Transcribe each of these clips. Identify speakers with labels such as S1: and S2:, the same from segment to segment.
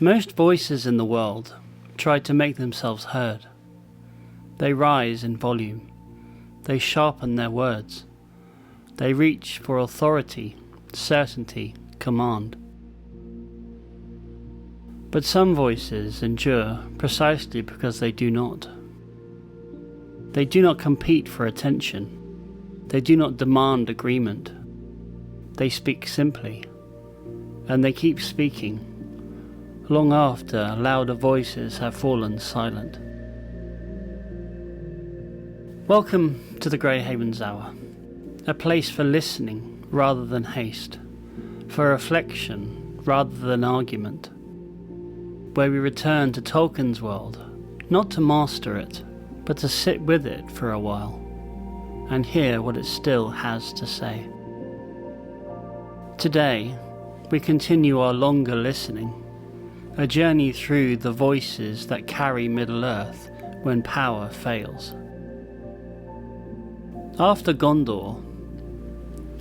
S1: Most voices in the world try to make themselves heard. They rise in volume. They sharpen their words. They reach for authority, certainty, command. But some voices endure precisely because they do not. They do not compete for attention. They do not demand agreement. They speak simply, and they keep speaking, long after louder voices have fallen silent. Welcome to the Grey Havens Hour, a place for listening rather than haste, for reflection rather than argument, where we return to Tolkien's world, not to master it, but to sit with it for a while, and hear what it still has to say. Today, we continue our longer listening, a journey through the voices that carry Middle-earth when power fails. After Gondor,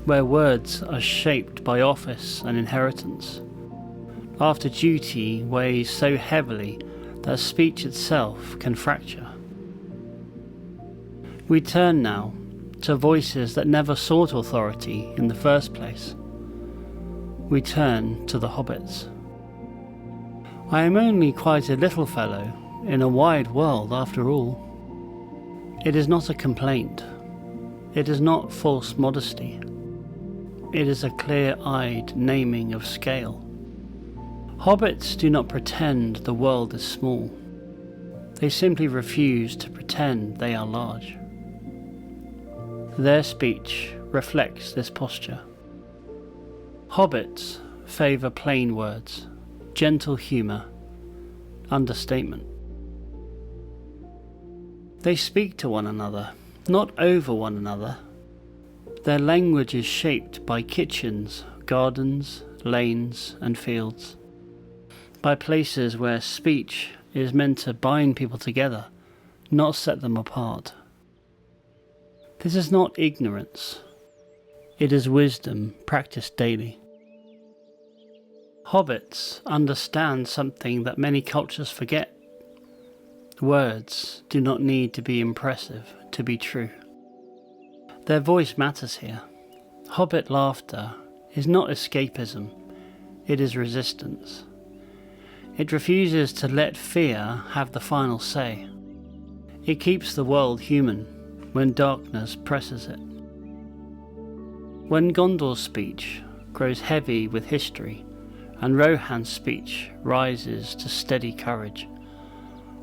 S1: where words are shaped by office and inheritance, after duty weighs so heavily that speech itself can fracture, we turn now to voices that never sought authority in the first place. We turn to the Hobbits. I am only quite a little fellow in a wide world after all. It is not a complaint. It is not false modesty. It is a clear-eyed naming of scale. Hobbits do not pretend the world is small. They simply refuse to pretend they are large. Their speech reflects this posture. Hobbits favour plain words, gentle humour, understatement. They speak to one another, not over one another. Their language is shaped by kitchens, gardens, lanes and fields, by places where speech is meant to bind people together, not set them apart. This is not ignorance. It is wisdom practiced daily. Hobbits understand something that many cultures forget. Words do not need to be impressive to be true. Their voice matters here. Hobbit laughter is not escapism, it is resistance. It refuses to let fear have the final say. It keeps the world human when darkness presses it. When Gondor's speech grows heavy with history, and Rohan's speech rises to steady courage,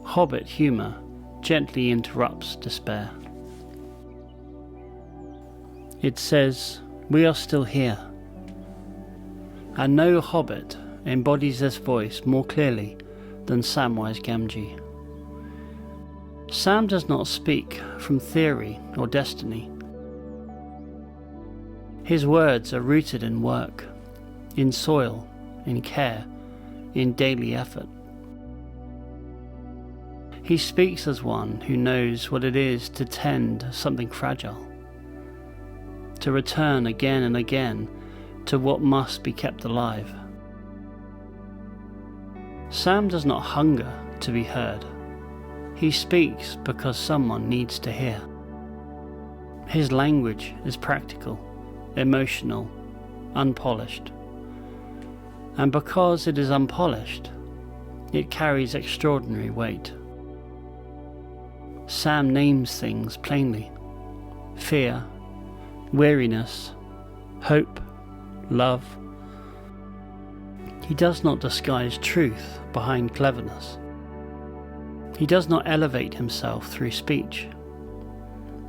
S1: Hobbit humour gently interrupts despair. It says, "We are still here." And no Hobbit embodies this voice more clearly than Samwise Gamgee. Sam does not speak from theory or destiny. His words are rooted in work, in soil, in care, in daily effort. He speaks as one who knows what it is to tend something fragile, to return again and again to what must be kept alive. Sam does not hunger to be heard. He speaks because someone needs to hear. His language is practical, emotional, unpolished. And because it is unpolished, it carries extraordinary weight. Sam names things plainly: fear, weariness, hope, love. He does not disguise truth behind cleverness. He does not elevate himself through speech.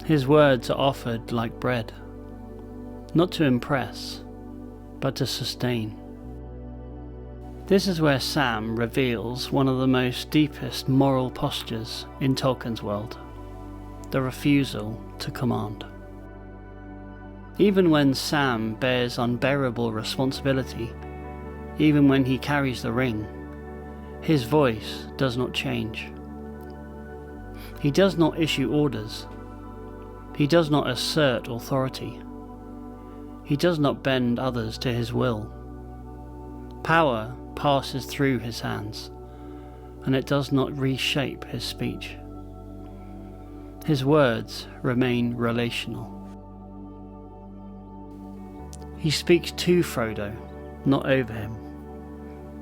S1: His words are offered like bread, not to impress, but to sustain. This is where Sam reveals one of the most deepest moral postures in Tolkien's world: the refusal to command. Even when Sam bears unbearable responsibility, even when he carries the ring, his voice does not change. He does not issue orders. He does not assert authority. He does not bend others to his will. Power passes through his hands, and it does not reshape his speech. His words remain relational. He speaks to Frodo, not over him.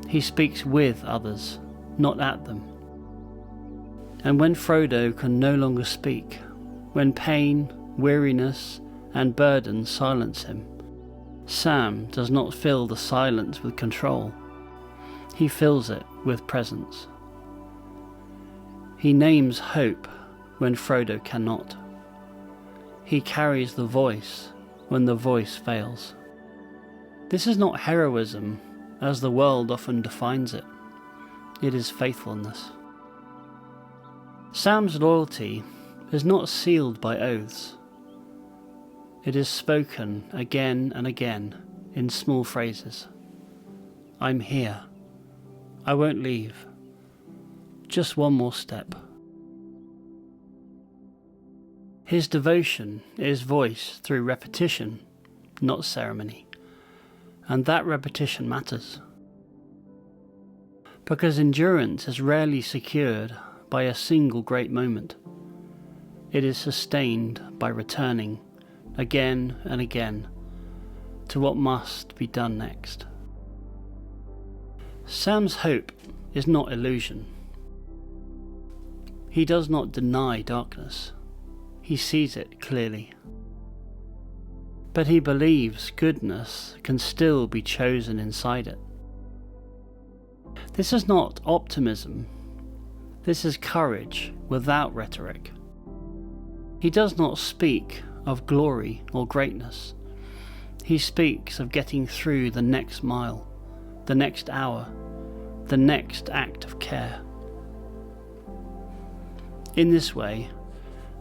S1: He speaks with others, not at them. And when Frodo can no longer speak, when pain, weariness, and burden silence him, Sam does not fill the silence with control. He fills it with presence. He names hope when Frodo cannot. He carries the voice when the voice fails. This is not heroism, as the world often defines it. It is faithfulness. Sam's loyalty is not sealed by oaths. It is spoken again and again in small phrases. I'm here. I won't leave. Just one more step. His devotion is voiced through repetition, not ceremony. And that repetition matters. Because endurance is rarely secured by a single great moment. It is sustained by returning again and again to what must be done next. Sam's hope is not illusion. He does not deny darkness. He sees it clearly. But he believes goodness can still be chosen inside it. This is not optimism. This is courage without rhetoric. He does not speak of glory or greatness. He speaks of getting through the next mile, the next hour, the next act of care. In this way,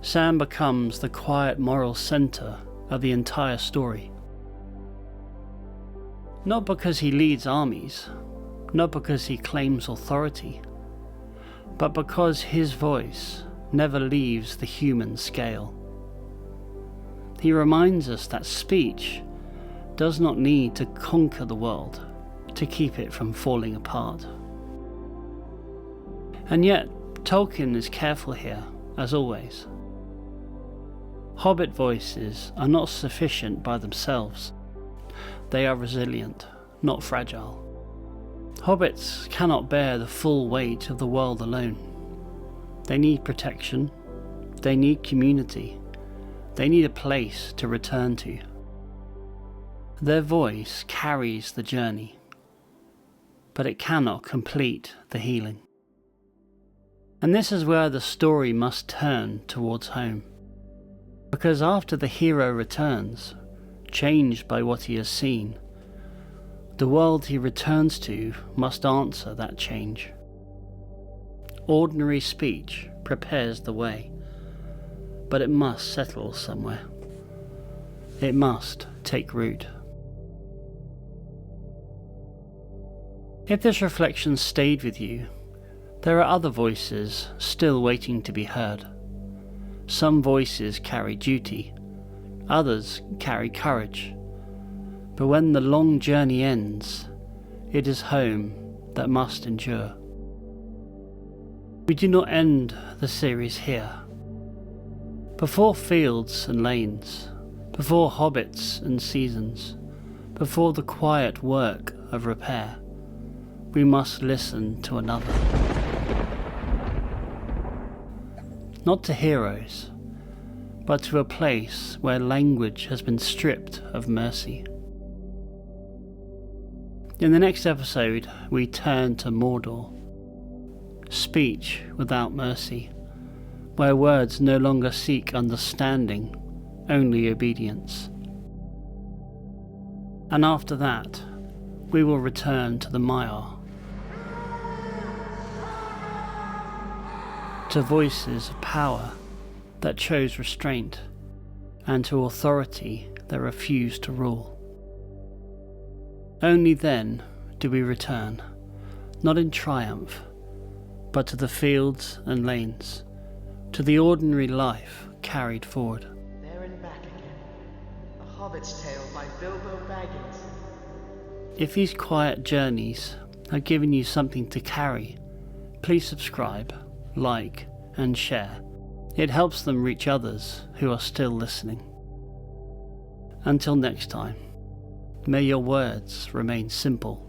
S1: Sam becomes the quiet moral centre of the entire story. Not because he leads armies, not because he claims authority, but because his voice never leaves the human scale. He reminds us that speech does not need to conquer the world to keep it from falling apart. And yet, Tolkien is careful here, as always. Hobbit voices are not sufficient by themselves. They are resilient, not fragile. Hobbits cannot bear the full weight of the world alone. They need protection. They need community. They need a place to return to. Their voice carries the journey, but it cannot complete the healing. And this is where the story must turn towards home. Because after the hero returns, changed by what he has seen, the world he returns to must answer that change. Ordinary speech prepares the way, but it must settle somewhere. It must take root. If this reflection stayed with you, there are other voices still waiting to be heard. Some voices carry duty, others carry courage. But when the long journey ends, it is home that must endure. We do not end the series here. Before fields and lanes, before hobbits and seasons, before the quiet work of repair, we must listen to another. Not to heroes, but to a place where language has been stripped of mercy. In the next episode, we turn to Mordor. Speech without mercy, where words no longer seek understanding, only obedience. And after that, we will return to the Maiar, to voices of power that chose restraint, and to authority that refused to rule. Only then do we return, not in triumph, but to the fields and lanes, to the ordinary life carried forward.
S2: There and Back Again, A Hobbit's Tale by Bilbo Baggins.
S1: If these quiet journeys have given you something to carry, please subscribe, like, and share. It helps them reach others who are still listening. Until next time, may your words remain simple,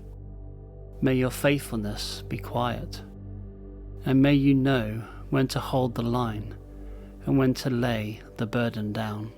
S1: may your faithfulness be quiet, and may you know when to hold the line and when to lay the burden down.